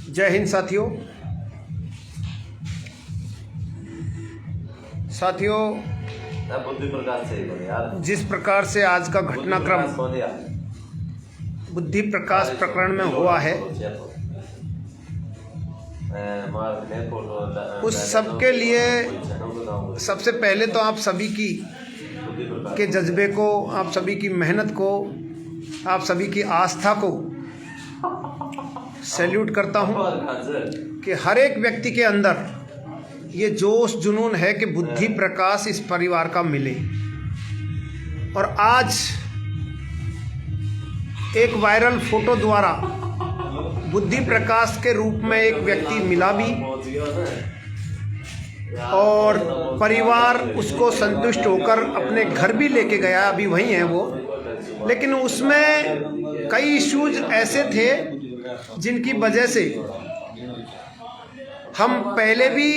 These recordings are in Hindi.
जय हिंद साथियों। बुद्धि प्रकाश से जिस प्रकार से आज का घटनाक्रम बुद्धि प्रकाश प्रकरण में हुआ है, उस सब के लिए सबसे पहले तो आप सभी की के जज्बे को, आप सभी की मेहनत को, आप सभी की आस्था को सैल्यूट करता हूं कि हर एक व्यक्ति के अंदर ये जोश जुनून है कि बुद्धि प्रकाश इस परिवार का मिले। और आज एक वायरल फोटो द्वारा बुद्धि प्रकाश के रूप में एक व्यक्ति मिला भी और परिवार उसको संतुष्ट होकर अपने घर भी लेके गया, अभी वहीं है वो। लेकिन उसमें कई इश्यूज ऐसे थे जिनकी वजह से हम पहले भी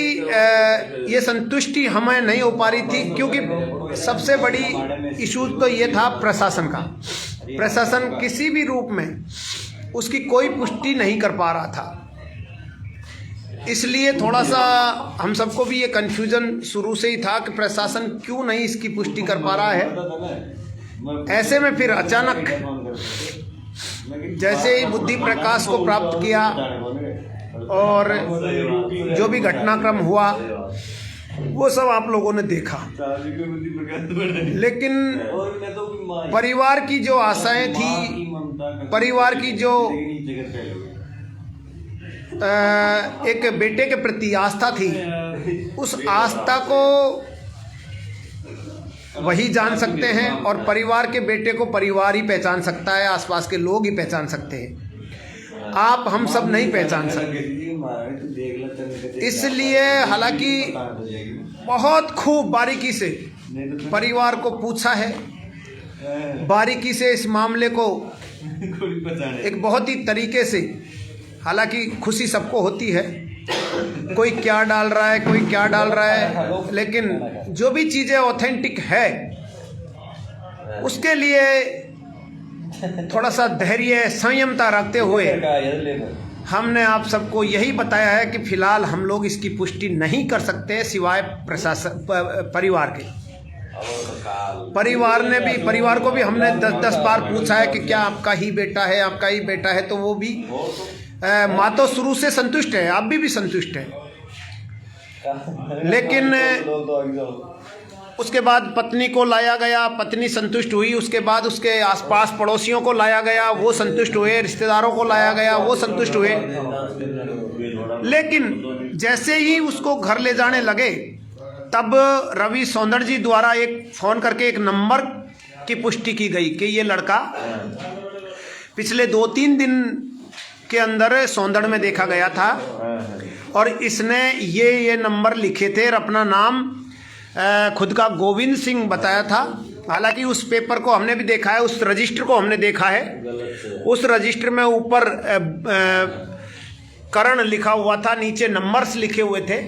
ये संतुष्टि हमें नहीं हो पा रही थी, क्योंकि सबसे बड़ी इशू तो ये था प्रशासन का। प्रशासन किसी भी रूप में उसकी कोई पुष्टि नहीं कर पा रहा था, इसलिए थोड़ा सा हम सबको भी ये कन्फ्यूजन शुरू से ही था कि प्रशासन क्यों नहीं इसकी पुष्टि कर पा रहा है। ऐसे में फिर अचानक जैसे ही बुद्धि प्रकाश को प्राप्त किया और जो भी घटनाक्रम हुआ वो सब आप लोगों ने देखा, लेकिन परिवार की जो आशाएं थी, परिवार की जो एक बेटे के प्रति आस्था थी, उस आस्था को वही जान सकते हैं और परिवार के बेटे को परिवार ही पहचान सकता है, आसपास के लोग ही पहचान सकते हैं। आप हम सब नहीं पहचान सकते। इसलिए हालांकि बहुत खूब बारीकी से परिवार को पूछा है, बारीकी से इस मामले को एक बहुत ही तरीके से, हालांकि खुशी सबको होती है, कोई क्या डाल रहा है, कोई क्या डाल रहा है, लेकिन जो भी चीज़ें ऑथेंटिक है उसके लिए थोड़ा सा धैर्य संयमता रखते हुए हमने आप सबको यही बताया है कि फिलहाल हम लोग इसकी पुष्टि नहीं कर सकते सिवाय प्रशासन परिवार के। परिवार को भी हमने 10 बार पूछा है कि क्या आपका ही बेटा है, आपका ही बेटा है, तो वो भी माँ तो शुरू से संतुष्ट है, आप भी संतुष्ट है। लेकिन उसके बाद पत्नी को लाया गया, पत्नी संतुष्ट हुई, उसके बाद उसके आसपास पड़ोसियों को लाया गया, वो संतुष्ट हुए, रिश्तेदारों को लाया गया, वो संतुष्ट हुए। लेकिन जैसे ही उसको घर ले जाने लगे तब रवि सौंदर जी द्वारा एक फ़ोन करके एक नंबर की पुष्टि की गई कि ये लड़का पिछले 2-3 दिन के अंदर सौंदड़ में देखा गया था और इसने ये नंबर लिखे थे और अपना नाम खुद का गोविंद सिंह बताया था। हालांकि उस पेपर को हमने भी देखा है, उस रजिस्टर को हमने देखा है। उस रजिस्टर में ऊपर करण लिखा हुआ था, नीचे नंबर्स लिखे हुए थे,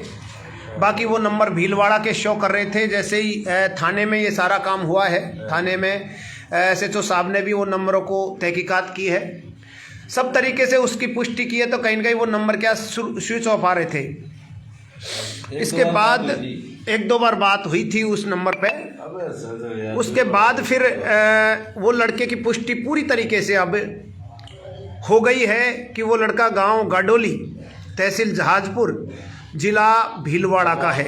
बाकी वो नंबर भीलवाड़ा के शो कर रहे थे। जैसे ही थाने में ये सारा काम हुआ है, थाने में SHO साहब ने भी वो नंबरों को तहकीकात की है, सब तरीके से उसकी पुष्टि की है, तो कहीं ना कहीं वो नंबर क्या स्विच ऑफ आ रहे थे। इसके बाद 1-2 बार बात हुई थी उस नंबर पे। उसके बाद फिर वो लड़के की पुष्टि पूरी तरीके से अब हो गई है कि वो लड़का गांव गाडोली, तहसील जहाजपुर, जिला भीलवाड़ा का है।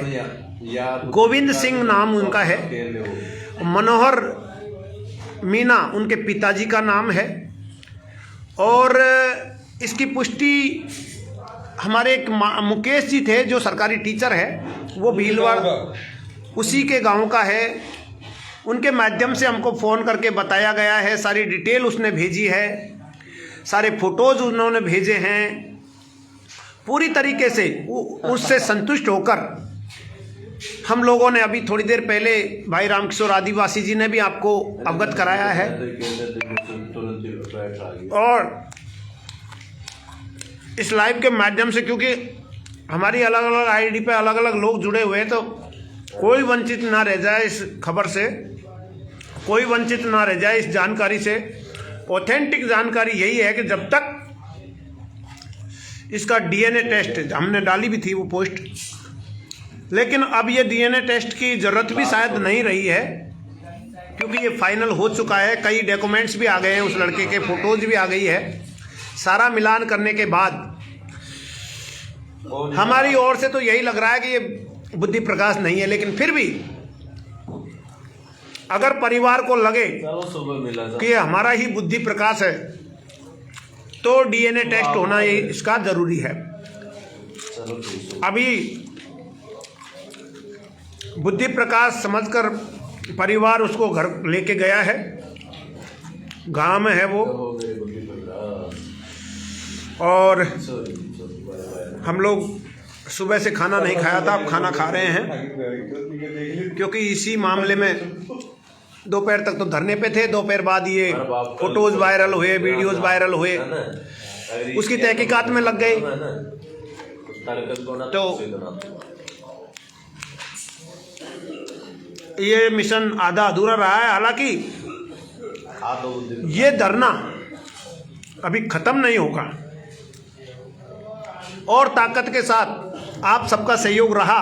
गोविंद सिंह नाम उनका है, मनोहर मीना उनके पिताजी का नाम है। और इसकी पुष्टि हमारे एक मुकेश जी थे जो सरकारी टीचर है, वो भीलवाड़ा उसी के गांव का है, उनके माध्यम से हमको फ़ोन करके बताया गया है, सारी डिटेल उसने भेजी है, सारे फोटोज़ उन्होंने भेजे हैं। पूरी तरीके से उससे संतुष्ट होकर हम लोगों ने अभी थोड़ी देर पहले भाई रामकिशोर आदिवासी जी ने भी आपको अवगत कराया है। और इस लाइव के माध्यम से, क्योंकि हमारी अलग अलग आईडी पे अलग अलग लोग जुड़े हुए हैं, तो कोई वंचित ना रह जाए इस खबर से, कोई वंचित ना रह जाए इस जानकारी से। ऑथेंटिक जानकारी यही है कि जब तक इसका डीएनए टेस्ट, हमने डाली भी थी वो पोस्ट, लेकिन अब ये डीएनए टेस्ट की ज़रूरत भी शायद नहीं रही है, क्योंकि ये फाइनल हो चुका है। कई डॉक्यूमेंट्स भी आ गए हैं, उस लड़के के फोटोज भी आ गई है। सारा मिलान करने के बाद हमारी ओर से तो यही लग रहा है कि ये बुद्धि प्रकाश नहीं है, लेकिन फिर भी अगर परिवार को लगे कि हमारा ही बुद्धि प्रकाश है तो डीएनए टेस्ट होना ये इसका जरूरी है। अभी बुद्धि प्रकाश समझकर परिवार उसको घर लेके गया है, गांव में है वो, और हम लोग सुबह से खाना नहीं खाया था, अब खाना खा रहे हैं, क्योंकि इसी मामले में दोपहर तक तो धरने पे थे। दोपहर बाद ये फोटोज वायरल हुए, वीडियोज वायरल हुए, उसकी तहकीकात में लग गए। तो ये मिशन आधा अधूरा रहा है। हालांकि ये धरना अभी खत्म नहीं होगा, और ताकत के साथ आप सबका सहयोग रहा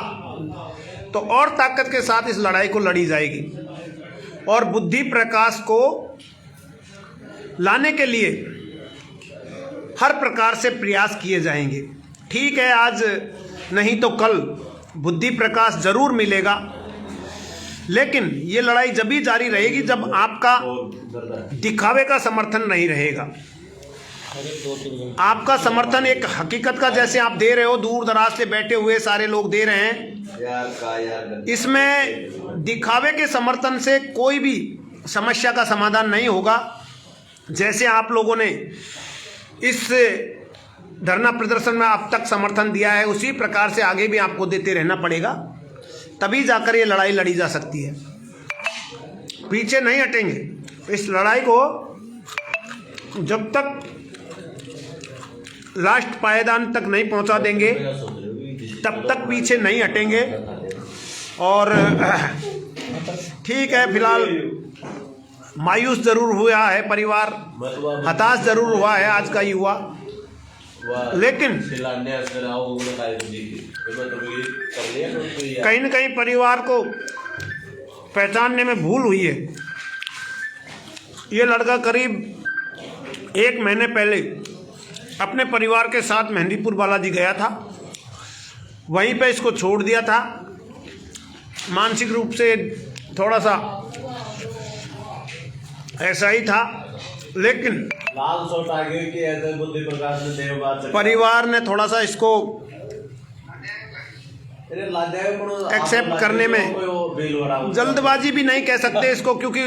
तो और ताकत के साथ इस लड़ाई को लड़ी जाएगी, और बुद्धि प्रकाश को लाने के लिए हर प्रकार से प्रयास किए जाएंगे। ठीक है, आज नहीं तो कल बुद्धि प्रकाश जरूर मिलेगा, लेकिन ये लड़ाई जब भी जारी रहेगी जब आपका दिखावे का समर्थन नहीं रहेगा। आपका समर्थन एक हकीकत का, जैसे आप दे रहे हो, दूर दराज से बैठे हुए सारे लोग दे रहे हैं, इसमें दिखावे के समर्थन से कोई भी समस्या का समाधान नहीं होगा। जैसे आप लोगों ने इस धरना प्रदर्शन में अब तक समर्थन दिया है, उसी प्रकार से आगे भी आपको देते रहना पड़ेगा, तभी जाकर ये लड़ाई लड़ी जा सकती है। पीछे नहीं हटेंगे। इस लड़ाई को जब तक लास्ट पायदान तक नहीं पहुंचा देंगे तब तक पीछे नहीं हटेंगे। और ठीक है, फिलहाल मायूस जरूर हुआ है परिवार, हताश जरूर हुआ है आज का युवा, लेकिन कहीं न कहीं परिवार को पहचानने में भूल हुई है। ये लड़का करीब 1 महीने पहले अपने परिवार के साथ मेहंदीपुर बालाजी गया था, वहीं पे इसको छोड़ दिया था। मानसिक रूप से थोड़ा सा ऐसा ही था, लेकिन परिवार ने थोड़ा सा इसको एक्सेप्ट करने में, जल्दबाजी भी नहीं कह सकते इसको, क्योंकि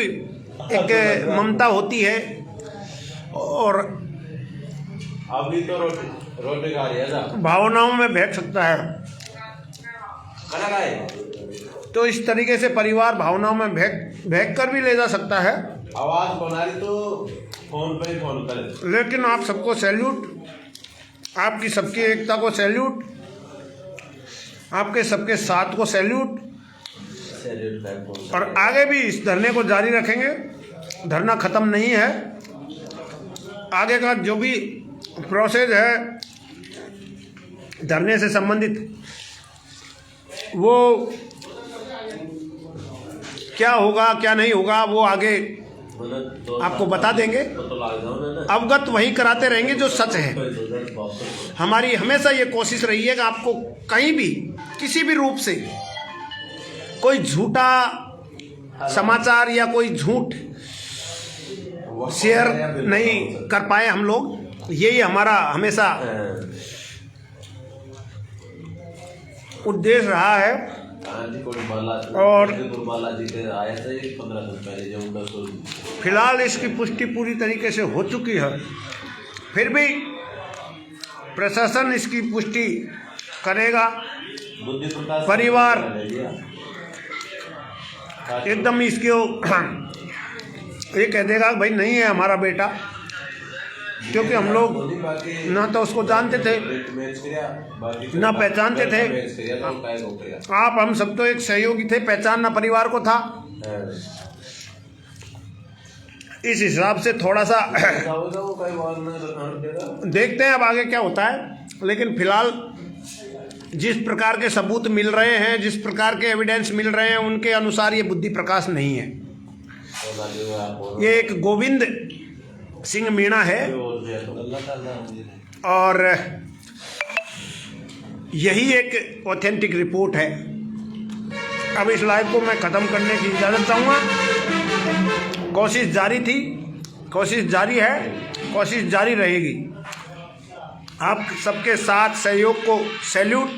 एक ममता होती है, और अभी तो रोटी खा रही है, भावनाओं में बह सकता है। तो इस तरीके से परिवार भावनाओं में बह कर भी ले जा सकता है। आवाज बना रही तो फोन पे ही फोन करे। लेकिन आप सबको सैल्यूट, आपकी सबकी एकता को सैल्यूट, आपके सबके साथ को सैल्यूट, और आगे भी इस धरने को जारी रखेंगे। धरना खत्म नहीं है, आगे का जो भी प्रोसेस है धरने से संबंधित, वो क्या होगा क्या नहीं होगा वो आगे आपको बता देंगे। अवगत वही कराते रहेंगे जो सच है। हमारी हमेशा ये कोशिश रही है कि आपको कहीं भी किसी भी रूप से कोई झूठा समाचार या कोई झूठ शेयर नहीं कर पाए हम लोग। यही हमारा हमेशा उद्देश्य रहा है। और फिलहाल इसकी पुष्टि पूरी तरीके से हो चुकी है, फिर भी प्रशासन इसकी पुष्टि करेगा। परिवार एकदम इसको ये कह देगा भाई नहीं है हमारा बेटा, क्योंकि हम लोग ना तो उसको जानते थे ना पहचानते थे। आप हम सब तो एक सहयोगी थे, पहचानना परिवार को था। इस हिसाब से थोड़ा सा वो कई बार नहीं रखा देगा। देखते हैं अब आगे क्या होता है। लेकिन फिलहाल जिस प्रकार के सबूत मिल रहे हैं, जिस प्रकार के एविडेंस मिल रहे हैं, उनके अनुसार ये बुद्धि प्रकाश नहीं है। ये एक गोविंद सिंह मीणा है और यही एक ऑथेंटिक रिपोर्ट है। अब इस लाइव को मैं ख़त्म करने की इजाज़त चाहूँगा। कोशिश जारी थी, कोशिश जारी है, कोशिश जारी रहेगी। आप सबके साथ सहयोग को सैल्यूट,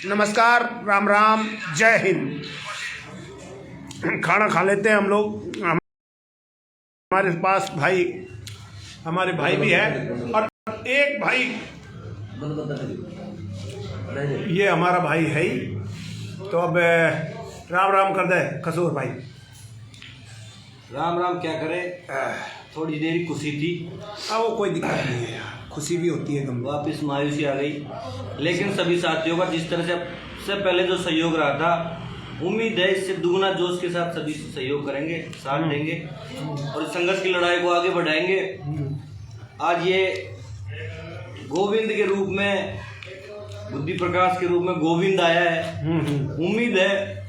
नमस्कार, राम राम, जय हिंद। खाना खा लेते हैं हम लोग। हमारे पास भाई, हमारे भाई भी है और एक भाई, ये हमारा भाई है ही। तो अब राम राम कर दे कसूर भाई। राम राम क्या करें, थोड़ी देरी खुशी थी। वो कोई दिक्कत नहीं है यार, खुशी भी होती है। तुम वापस मायूसी आ गई, लेकिन सभी साथियों का जिस तरह से पहले जो सहयोग रहा था, उम्मीद है इससे दुगना जोश के साथ सभी सहयोग करेंगे, साथ देंगे और संघर्ष की लड़ाई को आगे बढ़ाएंगे। आज ये गोविंद के रूप में, बुद्धि प्रकाश के रूप में गोविंद आया है। उम्मीद है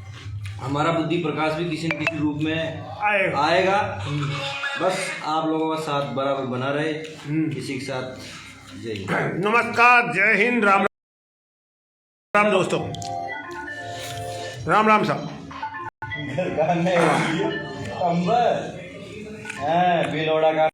हमारा बुद्धि प्रकाश भी किसी न किसी रूप में आएगा। बस आप लोगों का साथ बराबर बना रहे। किसी के साथ जय हिंद, नमस्कार, जय हिंद, राम राम दोस्तों, राम राम साहब। बिलोड़ा का